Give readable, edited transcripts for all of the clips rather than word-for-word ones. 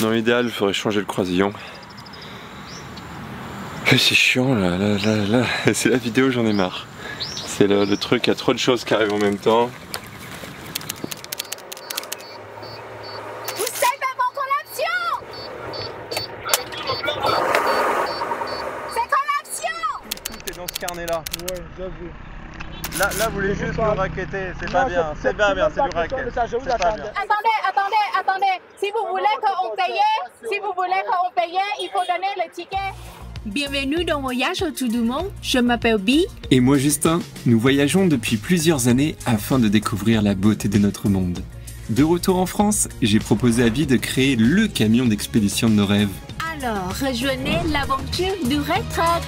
Dans l'idéal, il faudrait changer le croisillon. C'est chiant là. C'est la vidéo, j'en ai marre. C'est le truc, il y a trop de choses qui arrivent en même temps. Carnet là. Ouais, j'avoue. Là, vous voulez juste le raqueter, c'est pas bien. C'est bien, c'est du racket. Attendez. Si vous voulez qu'on paye, il faut donner le ticket. Bienvenue dans Voyage autour du monde. Je m'appelle Bi. Et moi Justin, nous voyageons depuis plusieurs années afin de découvrir la beauté de notre monde. De retour en France, j'ai proposé à Bi de créer le camion d'expédition de nos rêves. Alors, rejoignez l'aventure du Red Truck.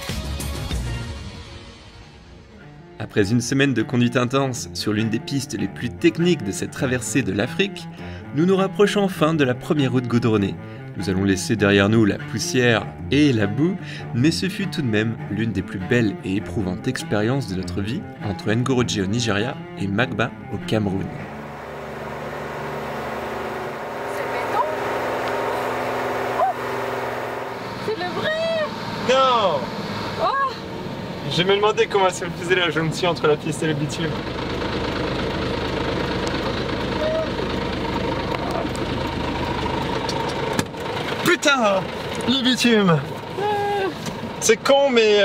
Après une semaine de conduite intense sur l'une des pistes les plus techniques de cette traversée de l'Afrique, nous nous rapprochons enfin de la première route goudronnée. Nous allons laisser derrière nous la poussière et la boue, mais ce fut tout de même l'une des plus belles et éprouvantes expériences de notre vie entre Ngoroje au Nigeria et Magba au Cameroun. C'est le vrai. Non! Oh! Je me demandais comment se faisait la jonction entre la piste et le bitume. Putain! Le bitume! C'est con, mais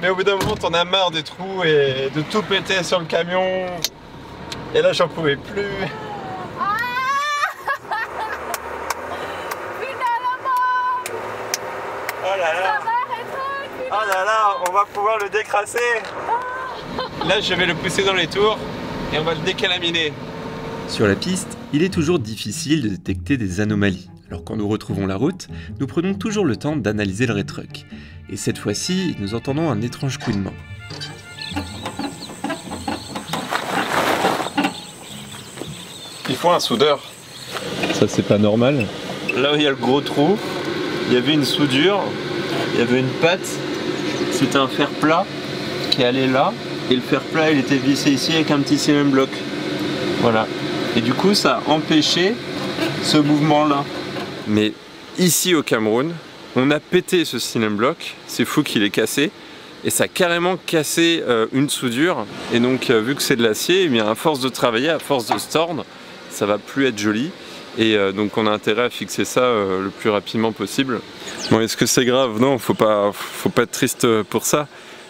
au bout d'un moment, t'en as marre des trous et de tout péter sur le camion. Et là, j'en pouvais plus. Oh là là! Oh là là, on va pouvoir le décrasser. Là, je vais le pousser dans les tours et on va le décalaminer. Sur la piste, il est toujours difficile de détecter des anomalies. Alors quand nous retrouvons la route, nous prenons toujours le temps d'analyser le rétruck. Et cette fois-ci, nous entendons un étrange couinement. Il faut un soudeur. Ça, c'est pas normal. Là où il y a le gros trou, il y avait une soudure, il y avait une patte. C'était un fer plat qui allait là. Et le fer plat, il était vissé ici avec un petit cylindre bloc. Voilà. Et du coup, ça a empêché ce mouvement-là. Mais ici au Cameroun, on a pété ce cylindre bloc. C'est fou qu'il ait cassé. Et ça a carrément cassé une soudure. Et donc, vu que c'est de l'acier, eh bien, à force de travailler, à force de se tordre, ça va plus être joli. Et donc, on a intérêt à fixer ça le plus rapidement possible. Bon, est-ce que c'est grave? Non, faut pas être triste pour ça.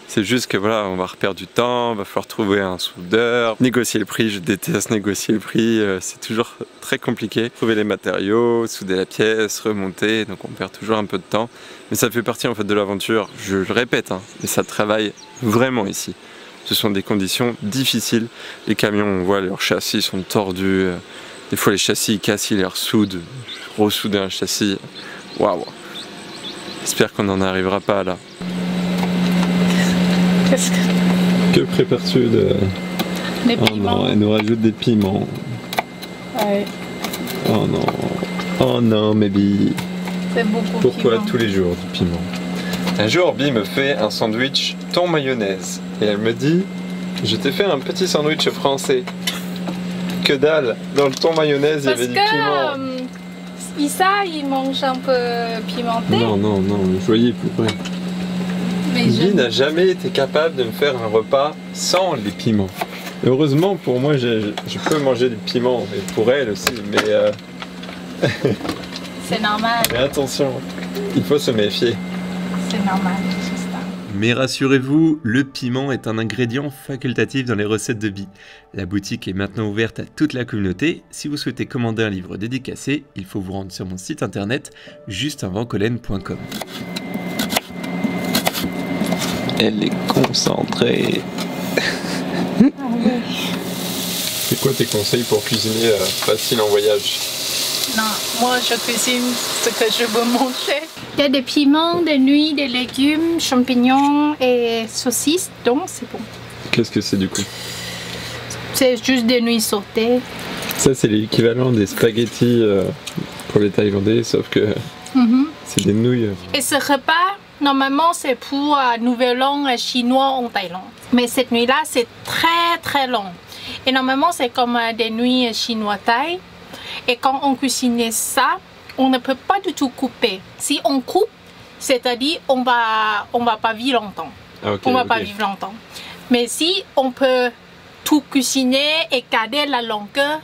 C'est juste que voilà, on va reperdre du temps, va falloir trouver un soudeur, négocier le prix. Je déteste négocier le prix, c'est toujours très compliqué. Trouver les matériaux, souder la pièce, remonter, donc on perd toujours un peu de temps. Mais ça fait partie en fait de l'aventure, je le répète, hein, mais ça travaille vraiment ici. Ce sont des conditions difficiles. Les camions, on voit leurs châssis sont tordus. Des fois les châssis ils cassent, ils les ressoudent. Ressouder un châssis, waouh! J'espère qu'on n'en arrivera pas là. Qu'est-ce que... Que prépares-tu de... Des piments. Non, elle nous rajoute des piments. Ouais. Oh non. Oh non, Maybe. C'est beaucoup. Pourquoi piment. tous les jours du piment? Un jour, Bi me fait un sandwich thon mayonnaise. Et elle me dit, je t'ai fait un petit sandwich français. Que dalle, dans le thon mayonnaise, il y avait du piment. Issa, il mange un peu pimenté. Non, je voyais plus près. Bi n'a jamais été capable de me faire un repas sans les piments. Heureusement pour moi, je peux manger du piment, et pour elle aussi, mais... C'est normal. Mais attention, il faut se méfier. C'est normal. Mais rassurez-vous, le piment est un ingrédient facultatif dans les recettes de Bi. La boutique est maintenant ouverte à toute la communauté. Si vous souhaitez commander un livre dédicacé, il faut vous rendre sur mon site internet justinvancollen.com. Elle est concentrée. C'est quoi tes conseils pour cuisiner facile en voyage? Non, moi je cuisine ce que je veux manger. Il y a des piments, des nouilles, des légumes, champignons et saucisses, donc c'est bon. Qu'est-ce que c'est du coup? C'est juste des nouilles sautées. Ça c'est l'équivalent des spaghettis pour les Thaïlandais, sauf que c'est des nouilles. Et ce repas, normalement c'est pour Nouvel An chinois en Thaïlande. Mais cette nuit-là c'est très long. Et normalement c'est comme des nuits chinois thaï. Et quand on cuisinait ça, on ne peut pas du tout couper. Si on coupe, c'est-à-dire on va pas vivre longtemps. On va pas vivre longtemps. Mais si on peut tout cuisiner et garder la longueur,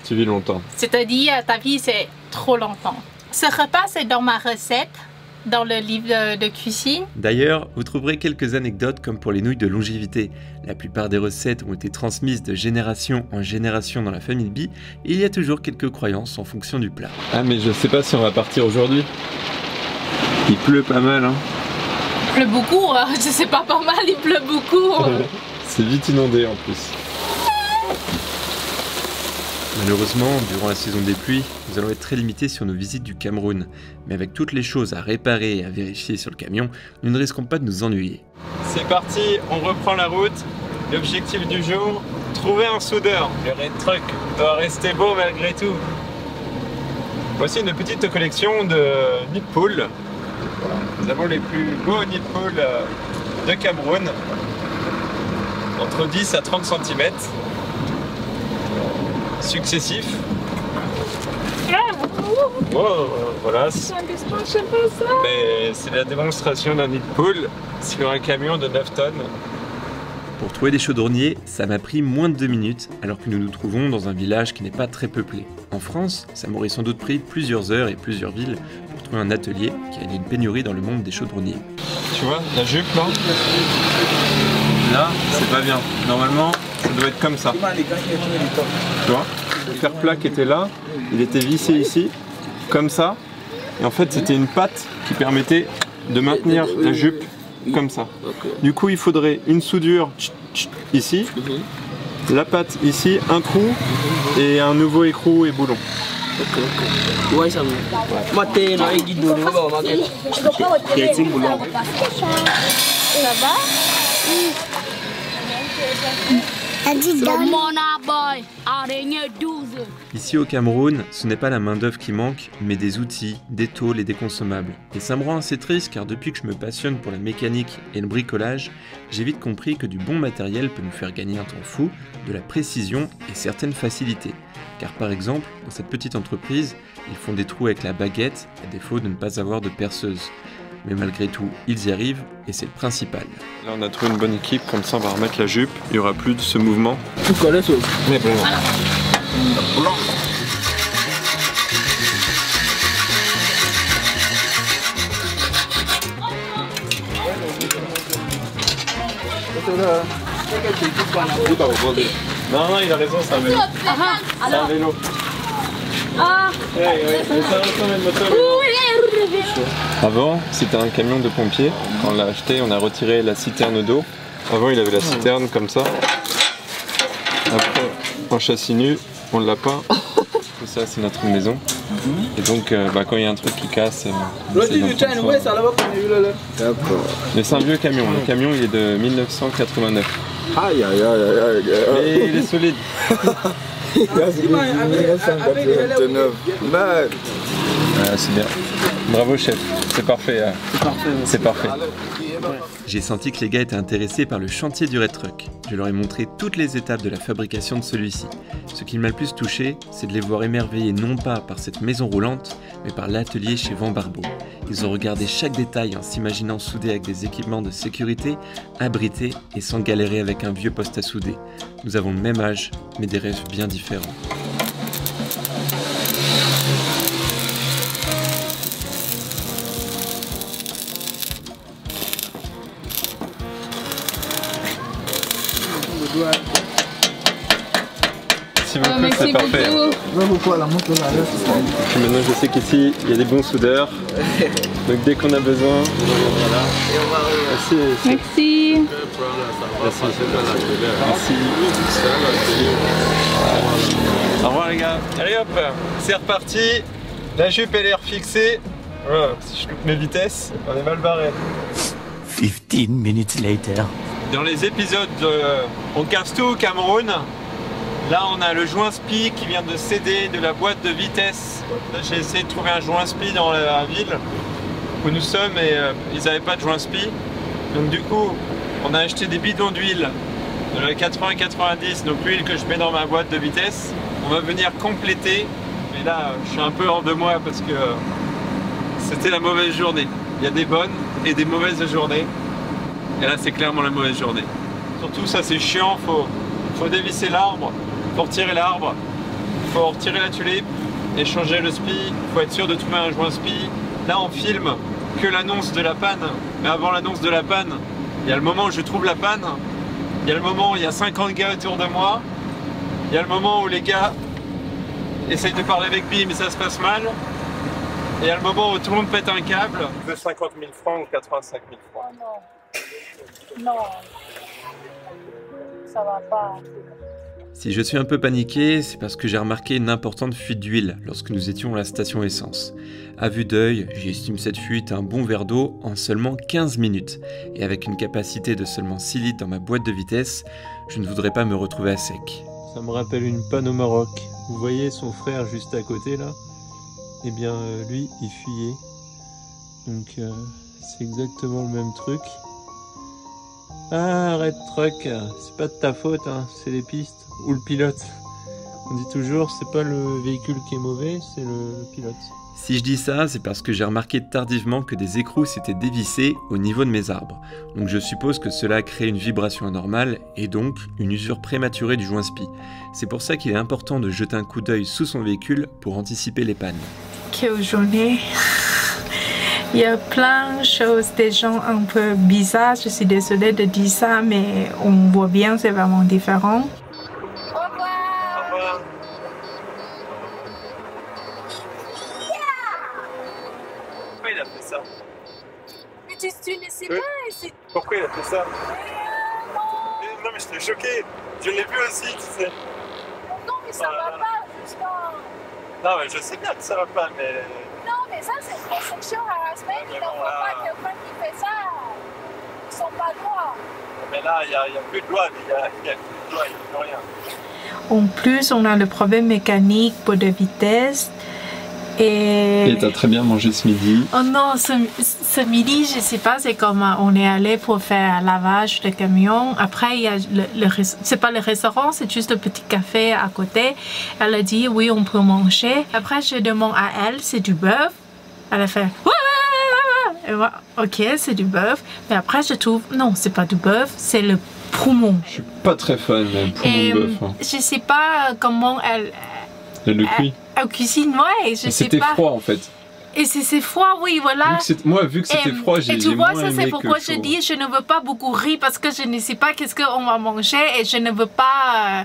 tu vis longtemps. C'est-à-dire ta vie c'est trop longtemps. Ce repas c'est dans ma recette, dans le livre de cuisine. D'ailleurs, vous trouverez quelques anecdotes comme pour les nouilles de longévité. La plupart des recettes ont été transmises de génération en génération dans la famille B, et il y a toujours quelques croyances en fonction du plat. Ah mais je sais pas si on va partir aujourd'hui. Il pleut pas mal hein. Il pleut beaucoup, hein. C'est pas mal, il pleut beaucoup. C'est vite inondé en plus. Malheureusement, durant la saison des pluies, nous allons être très limités sur nos visites du Cameroun. Mais avec toutes les choses à réparer et à vérifier sur le camion, nous ne risquons pas de nous ennuyer. C'est parti, on reprend la route. L'objectif du jour, trouver un soudeur. Le Red Truck doit rester beau malgré tout. Voici une petite collection de nid de poule. Nous avons les plus beaux nids de poule de Cameroun. Entre 10 à 30 cm. Successifs. Oh, voilà. Mais c'est la démonstration d'un nid de poule sur un camion de 9 tonnes. Pour trouver des chaudronniers, ça m'a pris moins de 2 minutes, alors que nous nous trouvons dans un village qui n'est pas très peuplé. En France, ça m'aurait sans doute pris plusieurs heures et plusieurs villes pour trouver un atelier qui a une pénurie dans le monde des chaudronniers. Tu vois, la jupe là, c'est pas bien. Normalement, ça doit être comme ça. Tu vois, le fer plat qui était là, il était vissé ici, comme ça. Et en fait, c'était une patte qui permettait de maintenir la jupe comme ça. Du coup, il faudrait une soudure ici, la patte ici, un trou et un nouveau écrou et boulon. Ouais, ça va. Ici au Cameroun, ce n'est pas la main-d'œuvre qui manque, mais des outils, des tôles et des consommables. Et ça me rend assez triste car depuis que je me passionne pour la mécanique et le bricolage, j'ai vite compris que du bon matériel peut nous faire gagner un temps fou, de la précision et certaines facilités. Car par exemple, dans cette petite entreprise, ils font des trous avec la baguette, à défaut de ne pas avoir de perceuse. Mais malgré tout, ils y arrivent et c'est le principal. Là on a trouvé une bonne équipe, comme ça on va remettre la jupe, il n'y aura plus de ce mouvement. Mais vraiment. Non, il a raison, c'est un vélo. C'est un vélo. Avant, c'était un camion de pompiers. Quand on l'a acheté, on a retiré la citerne d'eau. Avant, il avait la citerne comme ça. Après, en châssis nu, on l'a pas. Tout ça, c'est notre maison. Et donc, quand il y a un truc qui casse, mais c'est un vieux camion. Le camion, il est de 1989. Aïe aïe aïe aïe. Mais il est solide. C'est bien. Bravo chef, c'est parfait. C'est parfait. J'ai senti que les gars étaient intéressés par le chantier du Red Truck. Je leur ai montré toutes les étapes de la fabrication de celui-ci. Ce qui m'a le plus touché, c'est de les voir émerveillés non pas par cette maison roulante, mais par l'atelier chez Van Barbeau. Ils ont regardé chaque détail en s'imaginant soudés avec des équipements de sécurité, abrités et sans galérer avec un vieux poste à souder. Nous avons le même âge, mais des rêves bien différents. Merci beaucoup, c'est parfait. Et maintenant je sais qu'ici il y a des bons soudeurs. Donc dès qu'on a besoin, voilà. Merci. Merci. Au revoir les gars. Allez hop, c'est reparti. La jupe elle est refixée. Voilà, si je coupe mes vitesses, on est mal barré. 15 minutes later. Dans les épisodes On casse tout au Cameroun, là on a le joint spi qui vient de céder de la boîte de vitesse. J'ai essayé de trouver un joint spi dans la ville où nous sommes et ils n'avaient pas de joint spi. Donc du coup on a acheté des bidons d'huile de la 80-90, donc l'huile que je mets dans ma boîte de vitesse. On va venir compléter Mais là, je suis un peu hors de moi parce que c'était la mauvaise journée. Il y a des bonnes et des mauvaises journées. Et là, c'est clairement la mauvaise journée. Surtout, ça, c'est chiant. Faut dévisser l'arbre. Faut retirer l'arbre. Faut retirer la tulipe. Échanger le spi. Faut être sûr de trouver un joint spi. Là, on filme que l'annonce de la panne. Mais avant l'annonce de la panne, il y a le moment où je trouve la panne. Il y a le moment où il y a 50 gars autour de moi. Il y a le moment où les gars essayent de parler avec lui, mais ça se passe mal. Et il y a le moment où tout le monde pète un câble. De 50 000 francs ou 85 000 francs. Oh non. Non. Ça va pas. Si je suis un peu paniqué, c'est parce que j'ai remarqué une importante fuite d'huile lorsque nous étions à la station essence. À vue d'œil, j'estime cette fuite un bon verre d'eau en seulement 15 minutes. Et avec une capacité de seulement 6 litres dans ma boîte de vitesse, je ne voudrais pas me retrouver à sec. Ça me rappelle une panne au Maroc. Vous voyez son frère juste à côté là? Eh bien lui, il fuyait. Donc c'est exactement le même truc. Ah, arrête truck, c'est pas de ta faute, hein, c'est les pistes. Ou le pilote. On dit toujours, c'est pas le véhicule qui est mauvais, c'est le pilote. Si je dis ça, c'est parce que j'ai remarqué tardivement que des écrous s'étaient dévissés au niveau de mes arbres. Donc je suppose que cela a créé une vibration anormale et donc une usure prématurée du joint spi. C'est pour ça qu'il est important de jeter un coup d'œil sous son véhicule pour anticiper les pannes. Quelle journée! Il y a plein de choses, des gens un peu bizarres. Je suis désolée de dire ça, mais on voit bien, c'est vraiment différent. Au revoir! Pourquoi il a fait ça? Mais tu ne sais pas. Pourquoi il a fait ça? Non mais j'étais choqué. Je l'ai vu aussi, tu sais. Non mais ça va pas, justement. Non mais je sais bien que ça va pas, mais... Non mais ça c'est une sexual harassment. Il ne faut pas quelqu'un qui fait ça. Ils sont pas droits. Mais là, il n'y a plus de loi, il n'y a plus de loi, il n'y a plus rien. En plus, on a le problème mécanique pour de vitesse. Et t'as très bien mangé ce midi. Oh non, ce midi, je sais pas, c'est comme on est allé pour faire un lavage de camion. Après, il y a c'est pas le restaurant, c'est juste le petit café à côté. Elle a dit oui, on peut manger. Après, je demande à elle, c'est du bœuf. Elle a fait et moi, ok, c'est du bœuf. Mais après, je trouve non, c'est pas du bœuf, c'est le poumon. Je suis pas très fan du poumon de bœuf. Hein. Je sais pas comment elle le cuit. Elle cuisine, ouais, je sais pas. C'était froid en fait. Et c'est froid, oui, voilà. Vu que c'était froid, j'ai moins aimé. Et tu vois, ça c'est pourquoi je dis je ne veux pas beaucoup rire parce que je ne sais pas qu'est-ce qu'on va manger et je ne veux pas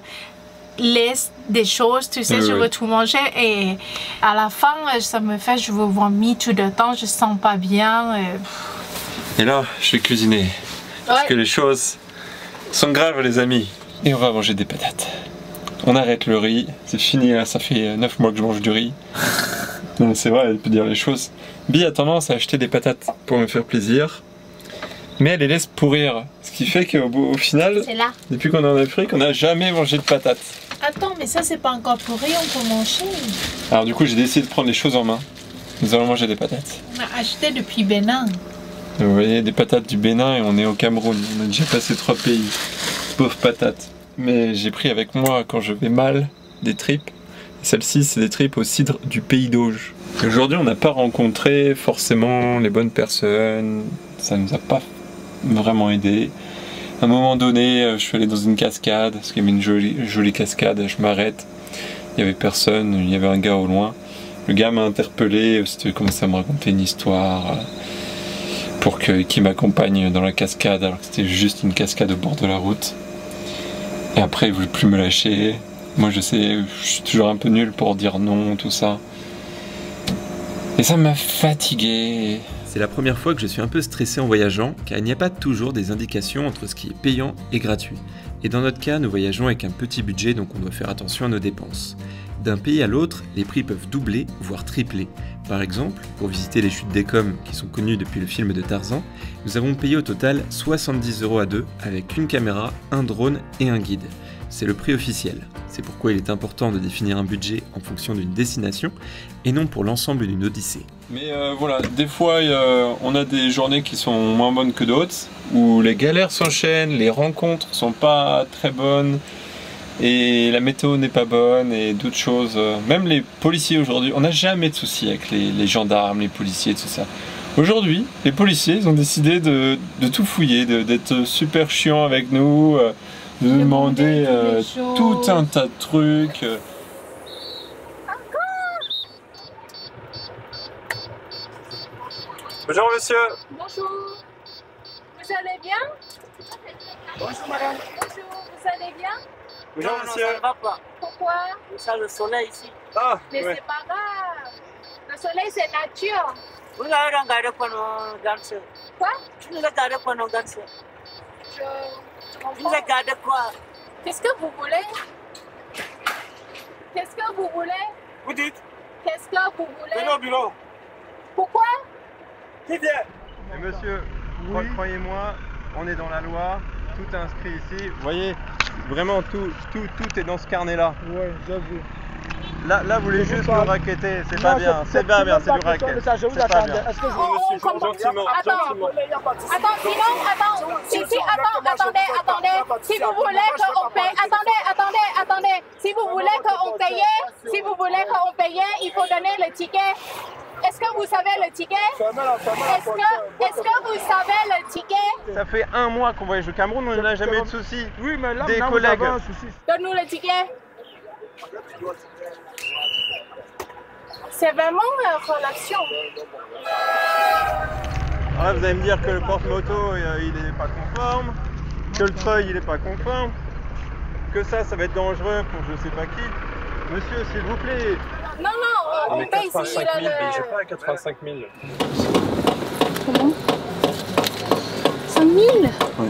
laisser des choses, tu sais, je veux tout manger et à la fin, ça me fait, je veux vomir tout le temps, je sens pas bien. Et là, je vais cuisiner. Parce que les choses sont graves, les amis. Et on va manger des patates. On arrête le riz, c'est fini, là, ça fait 9 mois que je mange du riz. Non, c'est vrai, elle peut dire les choses. Bi a tendance à acheter des patates pour me faire plaisir, mais elle les laisse pourrir. Ce qui fait qu'au final, depuis qu'on est en Afrique, on n'a jamais mangé de patates. Attends, mais ça c'est pas encore pourri, on peut manger. Alors du coup, j'ai décidé de prendre les choses en main. Nous allons manger des patates. On a acheté depuis Bénin. Vous voyez, des patates du Bénin et on est au Cameroun. On a déjà passé 3 pays. Pauvres patates. Mais j'ai pris avec moi, quand je vais mal, des tripes. Celles-ci, c'est des tripes au cidre du Pays d'Auge. Aujourd'hui, on n'a pas rencontré forcément les bonnes personnes. Ça nous a pas vraiment aidé. À un moment donné, je suis allé dans une cascade, parce qu'il y avait une jolie cascade, je m'arrête. Il n'y avait personne, il y avait un gars au loin. Le gars m'a interpellé, il commençait à me raconter une histoire pour qu'il m'accompagne dans la cascade, alors que c'était juste une cascade au bord de la route. Et après, il voulait plus me lâcher. Moi, je suis toujours un peu nul pour dire non, tout ça. Et ça m'a fatigué. C'est la première fois que je suis un peu stressé en voyageant, car il n'y a pas toujours des indications entre ce qui est payant et gratuit. Et dans notre cas, nous voyageons avec un petit budget, donc on doit faire attention à nos dépenses. D'un pays à l'autre, les prix peuvent doubler, voire tripler. Par exemple, pour visiter les chutes d'Écom, qui sont connues depuis le film de Tarzan, nous avons payé au total 70 € à deux, avec une caméra, un drone et un guide. C'est le prix officiel. C'est pourquoi il est important de définir un budget en fonction d'une destination, et non pour l'ensemble d'une odyssée. Mais voilà, des fois on a des journées qui sont moins bonnes que d'autres, où les galères s'enchaînent, les rencontres sont pas très bonnes, et la météo n'est pas bonne et d'autres choses. Même les policiers aujourd'hui, on n'a jamais de soucis avec les gendarmes, les policiers, tout ça. Aujourd'hui, les policiers ils ont décidé de tout fouiller, d'être super chiants avec nous, de nous demander tout un tas de trucs. Bonjour monsieur. Bonjour. Vous allez bien? Bonjour madame. Bonjour, vous allez bien? Bonjour non, monsieur. Non, ça ne va pas. Pourquoi? Ça le soleil ici. Ah, mais ouais. C'est pas grave. Le soleil c'est nature. Vous n'avez regardé pas nos danseurs. Quoi? Tu ne regardez pas nos danseurs. Vous regardez quoi? Qu'est-ce que vous voulez? Qu'est-ce que vous voulez? Vous dites? Qu'est-ce que vous voulez? Venez au bureau. Pourquoi? Qui vient? Et monsieur, oui. Croyez-moi, on est dans la loi, tout est inscrit ici. Vous voyez, vraiment tout est dans ce carnet-là. Ouais, j'avoue. Là, vous voulez juste me raqueter, c'est pas bien, c'est pas bien, c'est du racket. Je vous attendais. Est-ce que monsieur, gentiment, gentiment. Attends, sinon, attendez. Si vous voulez qu'on paye, attendez. Si vous voulez qu'on paye, il faut donner le ticket. Est-ce que vous savez le ticket? Est-ce que vous savez le ticket? Ça fait 1 mois qu'on voyage au Cameroun, on n'a jamais eu de soucis. Oui, mais là, des collègues. Donne-nous le ticket. C'est vraiment une relation. Alors là, vous allez me dire que le porte-moto il n'est pas conforme, que le treuil il n'est pas conforme, que ça va être dangereux pour je sais pas qui. Monsieur, s'il vous plaît. Non, on paye ici. 85 000, mais j'ai pas 85 000. Comment? 5 000? Oui.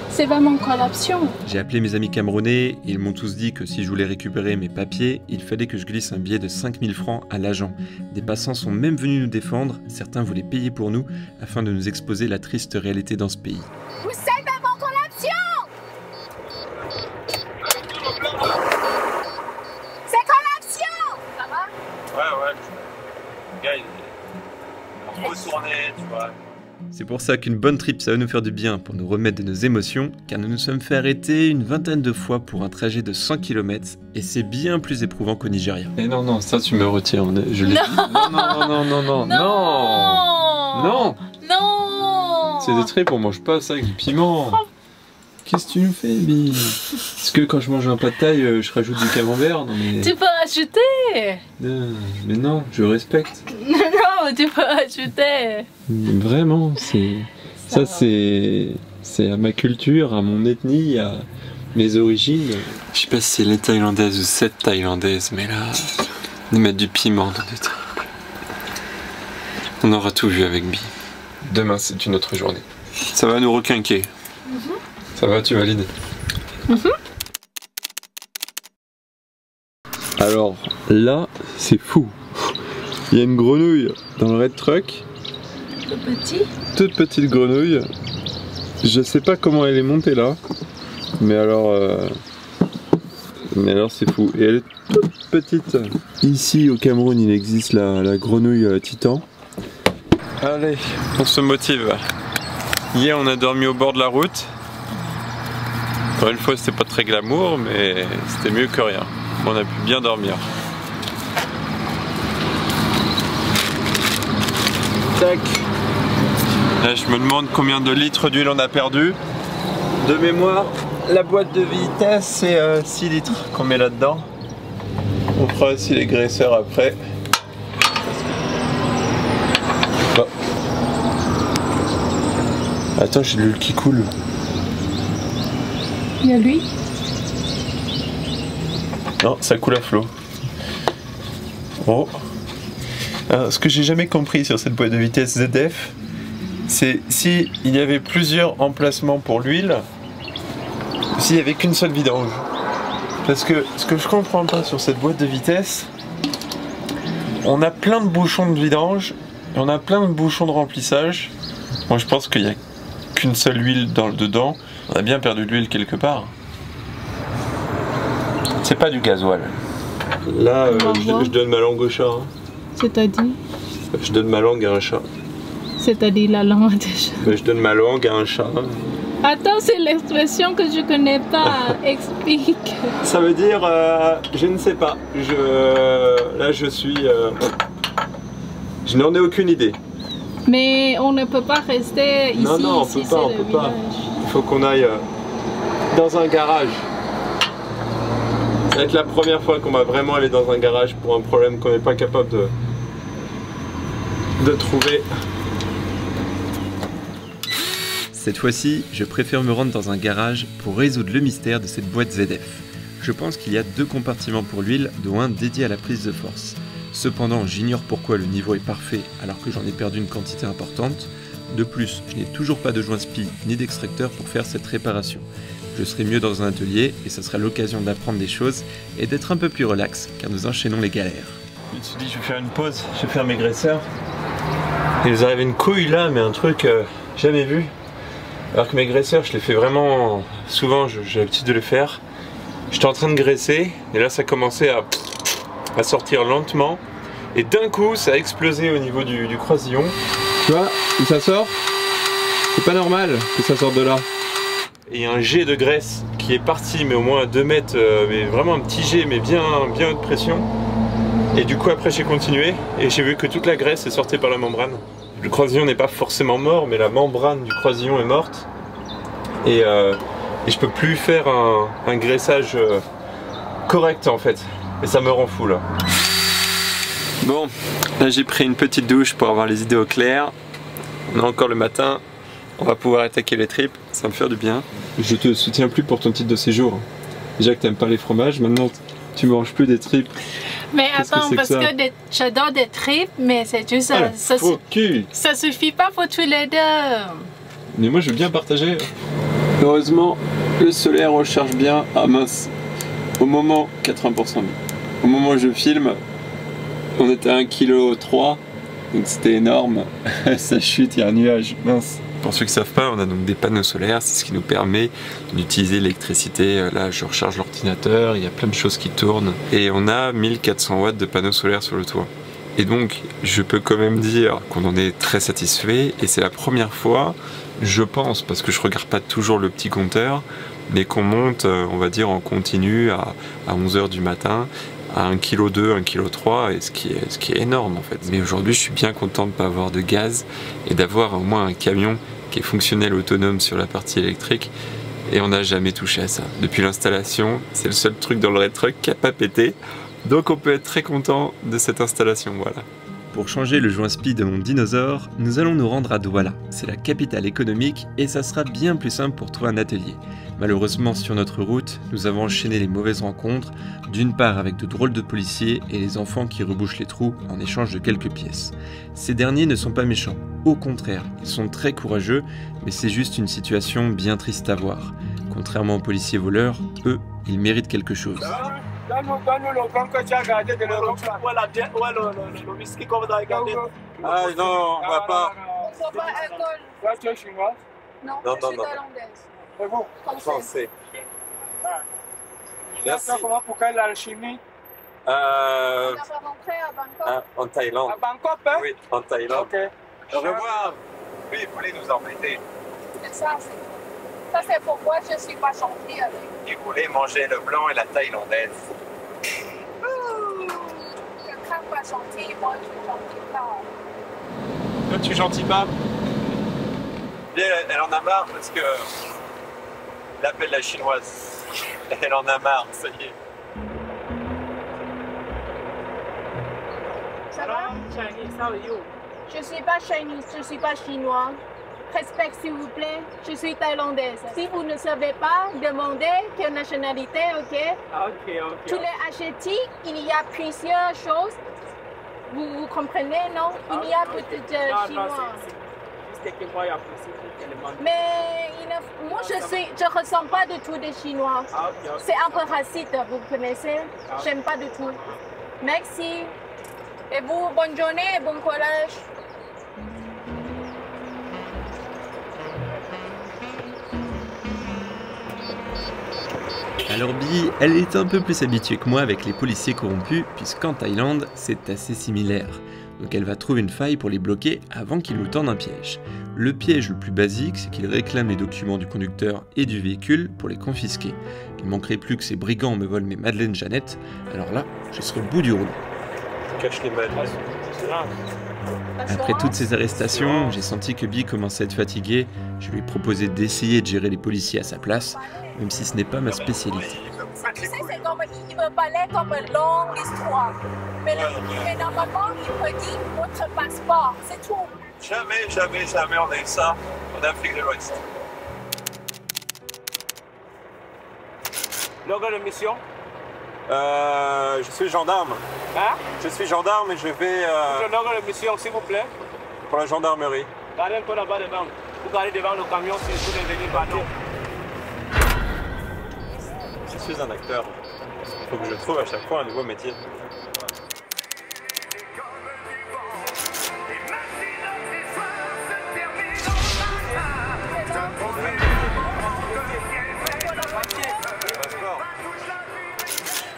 C'est vraiment une collapsion. J'ai appelé mes amis camerounais et ils m'ont tous dit que si je voulais récupérer mes papiers, il fallait que je glisse un billet de 5 000 francs à l'agent. Des passants sont même venus nous défendre, certains voulaient payer pour nous afin de nous exposer la triste réalité dans ce pays. Vous êtes avant collapsion! C'est collapsion! Ça va? Ouais. Le gars, il est retourné, tu vois. C'est pour ça qu'une bonne trip, ça va nous faire du bien pour nous remettre de nos émotions, car nous nous sommes fait arrêter une vingtaine de fois pour un trajet de 100 km, et c'est bien plus éprouvant qu'au Nigeria. Et non, ça tu me retires. Non. C'est des trips, on mange pas ça avec du piment. Qu'est-ce que tu nous fais, Bi? Est-ce que quand je mange un plat de taille, je rajoute du camembert? Non, mais... Tu peux rajouter. Mais non, je respecte. Non, tu peux rajouter. Vraiment, c'est à ma culture, à mon ethnie, à mes origines. Je sais pas si c'est les Thaïlandaises ou cette Thaïlandaise, mais là, de mettre du piment dans des trucs. On aura tout vu avec Bi. Demain, c'est une autre journée. Ça va nous requinquer. Ça va, tu valides? Alors, là, c'est fou. Il y a une grenouille dans le Red Truck. Toute petite grenouille. Je sais pas comment elle est montée là. Mais alors c'est fou. Et elle est toute petite. Ici au Cameroun, il existe la grenouille titan. Allez, on se motive. Hier, on a dormi au bord de la route. Encore une fois, c'était pas très glamour, mais c'était mieux que rien. On a pu bien dormir. Tac. Là, je me demande combien de litres d'huile on a perdu. De mémoire, la boîte de vitesse, c'est 6 litres qu'on met là-dedans. On fera aussi les graisseurs après. Bon. Attends, j'ai l'huile qui coule. Il y a lui. Non, ça coule à flot. Oh. Alors, ce que j'ai jamais compris sur cette boîte de vitesse ZF, c'est si il y avait plusieurs emplacements pour l'huile, s'il n'y avait qu'une seule vidange. Parce que ce que je comprends pas sur cette boîte de vitesse, on a plein de bouchons de vidange et on a plein de bouchons de remplissage. Moi, je pense qu'il n'y a qu'une seule huile dedans. On a bien perdu de l'huile quelque part. C'est pas du gasoil. Là, je donne ma langue au chat. Hein. C'est-à-dire? Je donne ma langue à un chat. C'est-à-dire la langue des chats. Je donne ma langue à un chat. Attends, c'est l'expression que je connais pas. Explique. Ça veut dire, je ne sais pas. Là, je suis... je n'en ai aucune idée. Mais on ne peut pas rester ici. Non, on peut pas. Il faut qu'on aille dans un garage. Ça va être la première fois qu'on va vraiment aller dans un garage pour un problème qu'on n'est pas capable de trouver. Cette fois-ci, je préfère me rendre dans un garage pour résoudre le mystère de cette boîte ZF. Je pense qu'il y a 2 compartiments pour l'huile, dont un dédié à la prise de force. Cependant, j'ignore pourquoi le niveau est parfait alors que j'en ai perdu une quantité importante. De plus, je n'ai toujours pas de joint spi ni d'extracteur pour faire cette réparation. Je serai mieux dans un atelier et ça sera l'occasion d'apprendre des choses et d'être un peu plus relax car nous enchaînons les galères. Je me suis dit je vais faire une pause, je vais faire mes graisseurs. Il nous arrive une couille là, mais un truc jamais vu. Alors que mes graisseurs, je les fais vraiment souvent, j'ai l'habitude de les faire. J'étais en train de graisser et là ça commençait à sortir lentement. Et d'un coup ça a explosé au niveau du croisillon. Tu vois où ça sort? C'est pas normal que ça sorte de là. Et il y a un jet de graisse qui est parti, mais au moins à 2 mètres, mais vraiment un petit jet, mais bien haute pression. Et du coup après j'ai continué et j'ai vu que toute la graisse est sortie par la membrane. Le croisillon n'est pas forcément mort, mais la membrane du croisillon est morte. Et je peux plus faire un graissage correct en fait. Et ça me rend fou là. Bon, là j'ai pris une petite douche pour avoir les idées au clair. On est encore le matin. On va pouvoir attaquer les tripes, ça va me faire du bien. Je te soutiens plus pour ton titre de séjour. Déjà que t'aimes pas les fromages, maintenant tu manges plus des tripes. Mais attends, parce que j'adore des tripes, mais c'est juste ça suffit pas pour tous les 2. Mais moi je veux bien partager. Heureusement, le solaire recharge bien. Ah mince, au moment 80%. Au moment où je filme, on était à 1,3 kg, donc c'était énorme. Ça chute, il y a un nuage, mince. Pour ceux qui ne savent pas, on a donc des panneaux solaires, c'est ce qui nous permet d'utiliser l'électricité. Là, je recharge l'ordinateur, il y a plein de choses qui tournent. Et on a 1400 watts de panneaux solaires sur le toit. Et donc, je peux quand même dire qu'on en est très satisfait. Et c'est la première fois, je pense, parce que je regarde pas toujours le petit compteur, mais qu'on monte, on va dire, en continu à 11 h du matin. À 1,2 kg, 1,3 kg, et ce qui est énorme en fait. Mais aujourd'hui je suis bien content de ne pas avoir de gaz et d'avoir au moins un camion qui est fonctionnel, autonome sur la partie électrique, et on n'a jamais touché à ça. Depuis l'installation, c'est le seul truc dans le Red Truck qui n'a pas pété, donc on peut être très content de cette installation, voilà. Pour changer le joint spi de mon dinosaure, nous allons nous rendre à Douala. C'est la capitale économique et ça sera bien plus simple pour trouver un atelier. Malheureusement, sur notre route, nous avons enchaîné les mauvaises rencontres, d'une part avec de drôles de policiers et les enfants qui rebouchent les trous en échange de quelques pièces. Ces derniers ne sont pas méchants, au contraire, ils sont très courageux, mais c'est juste une situation bien triste à voir. Contrairement aux policiers voleurs, eux, ils méritent quelque chose. Donne-nous le plan que tu as gardé de le whisky comme dans les gardé. Ah non, on va pas. Faut pas alcool. Toi, tu es chinois? Non, je suis thaïlandaise. C'est bon? Français. Merci. Comment pour quelle alchimie? On va rentrer à Bangkok. En Thaïlande. À Bangkok, hein? Oui, en Thaïlande. Ok. Au revoir. Oui, il voulait nous embêter. Ça, c'est pourquoi je ne suis pas gentille avec. Il voulait manger le blanc et la thaïlandaise. Quelqu'un pas gentil, moi je ne gentille pas. Toi tu gentilles pas? Elle en a marre parce que elle appelle la chinoise. Elle en a marre, ça y est. Ça va? Je ne suis pas Chinese, je ne suis pas chinois. Respect s'il vous plaît, je suis thaïlandaise. Si vous ne savez pas, demandez quelle nationalité, ok? Tous les adjectifs, il y a plusieurs choses. Vous comprenez, non? Il y a peut-être chinois. Mais moi, je ne ressens pas du tout des chinois. C'est un peu raciste, vous connaissez? J'aime pas du tout. Merci. Et vous, bonne journée et bon courage. Alors Bee, elle est un peu plus habituée que moi avec les policiers corrompus, puisqu'en Thaïlande, c'est assez similaire. Donc elle va trouver une faille pour les bloquer avant qu'ils nous tendent un piège. Le piège le plus basique, c'est qu'ils réclament les documents du conducteur et du véhicule pour les confisquer. Il manquerait plus que ces brigands me volent mes Madeleine Jeannette, alors là, je serai au bout du rouleau. Cache les Madeleines. Après toutes ces arrestations, j'ai senti que Bi commençait à être fatigué. Je lui ai proposé d'essayer de gérer les policiers à sa place, même si ce n'est pas ma spécialité. Tu sais, c'est comme, il me parlait comme une longue histoire. Mais normalement, il me dit votre passeport, c'est tout. Jamais on a eu ça en Afrique de l'Ouest. L'organe de mission? Je suis gendarme. Hein? Je suis gendarme et je vais... L'organe de mission, s'il vous plaît. Pour la gendarmerie. Gardez un peu là-bas devant. Vous gardez devant le camion si vous voulez venir bateau. Je suis un acteur. Il faut que je trouve à chaque fois un nouveau métier.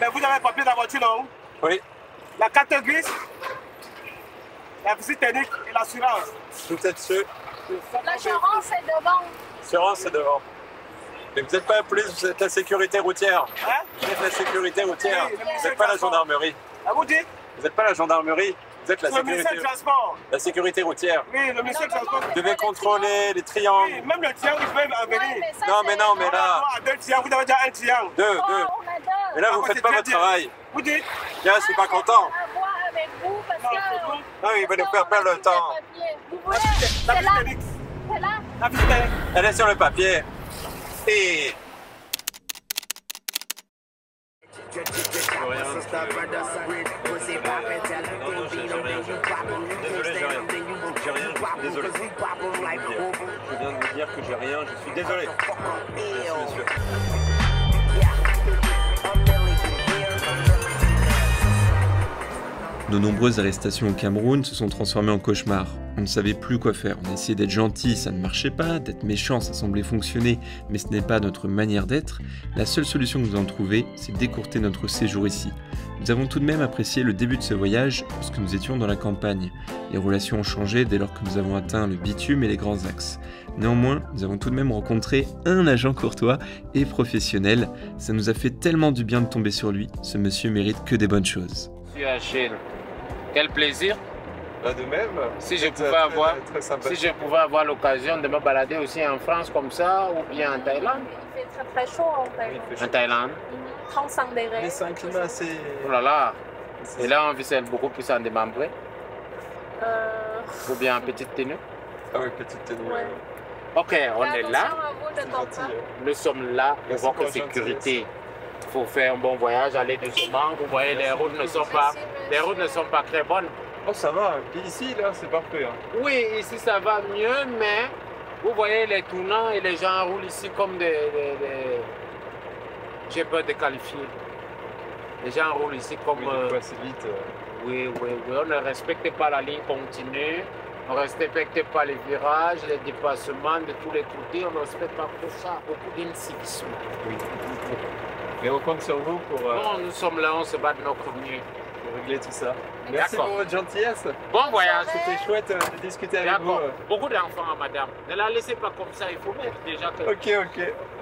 Mais vous avez un papier dans la voiture, non? Oui. La carte grise, la visite technique et l'assurance. Tout est dessus. L'assurance, c'est devant. L'assurance, c'est devant. Mais vous n'êtes pas la police, vous êtes la sécurité routière. Hein? Vous êtes la sécurité routière. Vous n'êtes pas la gendarmerie. À vous dites? Vous n'êtes pas la gendarmerie. Vous êtes la sécurité. La sécurité routière. Oui, le ministère du Transport. Vous devez contrôler les triangles. Oui, même le triangle, vous pouvez en venir. Non, mais là. Deux triangles, vous avez déjà un triangle. Deux. Mais là, vous ne faites pas votre travail. Vous dites? Là, je suis pas content. Avec vous parce que... Non, il va nous faire perdre le temps. Vous voulez? La C'est visite là. technique. C'est là. La visite technique. Elle est sur le papier. Et... Désolé, je viens de vous dire que j'ai rien, je suis désolé. Merci, monsieur. Nos nombreuses arrestations au Cameroun se sont transformées en cauchemars. On ne savait plus quoi faire. On essayait d'être gentil, ça ne marchait pas. D'être méchant, ça semblait fonctionner, mais ce n'est pas notre manière d'être. La seule solution que nous avons trouvée, c'est d'écourter notre séjour ici. Nous avons tout de même apprécié le début de ce voyage lorsque nous étions dans la campagne. Les relations ont changé dès lors que nous avons atteint le bitume et les grands axes. Néanmoins, nous avons tout de même rencontré un agent courtois et professionnel. Ça nous a fait tellement du bien de tomber sur lui. Ce monsieur mérite que des bonnes choses. Monsieur Achille, quel plaisir. De même. Si je pouvais avoir l'occasion de me balader aussi en France comme ça, ou bien en Thaïlande. Il fait très chaud en Thaïlande. En Thaïlande. 35 degrés. Mais c'est un climat assez... Oh là là. Et là, on vit beaucoup plus en démembré. Ou bien en petite tenue. Ah oui, petite tenue. Ouais. Ok, on est là. Gentil, Nous sommes là pour merci votre pour sécurité. Il faut faire un bon voyage, aller doucement. Vous voyez, les routes ne sont pas très bonnes. Oh, ça va. Puis ici, là, c'est parfait. Hein. Oui, ici, ça va mieux, mais vous voyez les tournants et les gens roulent ici comme des... J'ai peur de qualifier. Les gens roulent ici comme... Oui, assez vite. Oui, on ne respecte pas la ligne continue, on ne respecte pas les virages, les dépassements de tous les côtés, on ne respecte pas tout ça, beaucoup d'incivisme. Oui. Mais on compte sur vous pour... Bon, nous sommes là, on se bat de notre mieux. Pour régler tout ça. Merci pour votre gentillesse. Bon voyage. C'était chouette de discuter avec vous. Beaucoup d'enfants, madame. Ne la laissez pas comme ça, il faut mettre déjà que... Ok.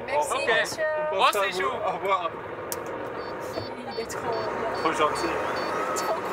Merci, monsieur. Bon séjour. Au revoir. Il est trop gentil. Trop cool.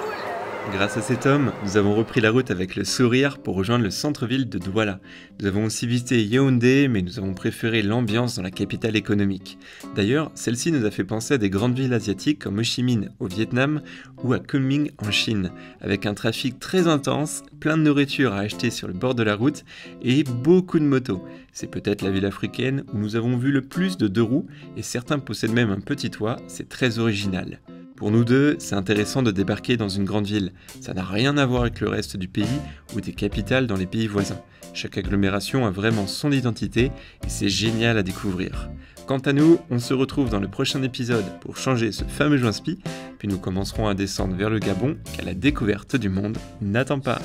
Grâce à cet homme, nous avons repris la route avec le sourire pour rejoindre le centre-ville de Douala. Nous avons aussi visité Yaoundé, mais nous avons préféré l'ambiance dans la capitale économique. D'ailleurs, celle-ci nous a fait penser à des grandes villes asiatiques comme Ho Chi Minh au Vietnam ou à Kunming en Chine, avec un trafic très intense, plein de nourriture à acheter sur le bord de la route et beaucoup de motos. C'est peut-être la ville africaine où nous avons vu le plus de deux roues et certains possèdent même un petit toit, c'est très original. Pour nous deux, c'est intéressant de débarquer dans une grande ville. Ça n'a rien à voir avec le reste du pays ou des capitales dans les pays voisins. Chaque agglomération a vraiment son identité et c'est génial à découvrir. Quant à nous, on se retrouve dans le prochain épisode pour changer ce fameux joint spi, puis nous commencerons à descendre vers le Gabon car la découverte du monde n'attend pas.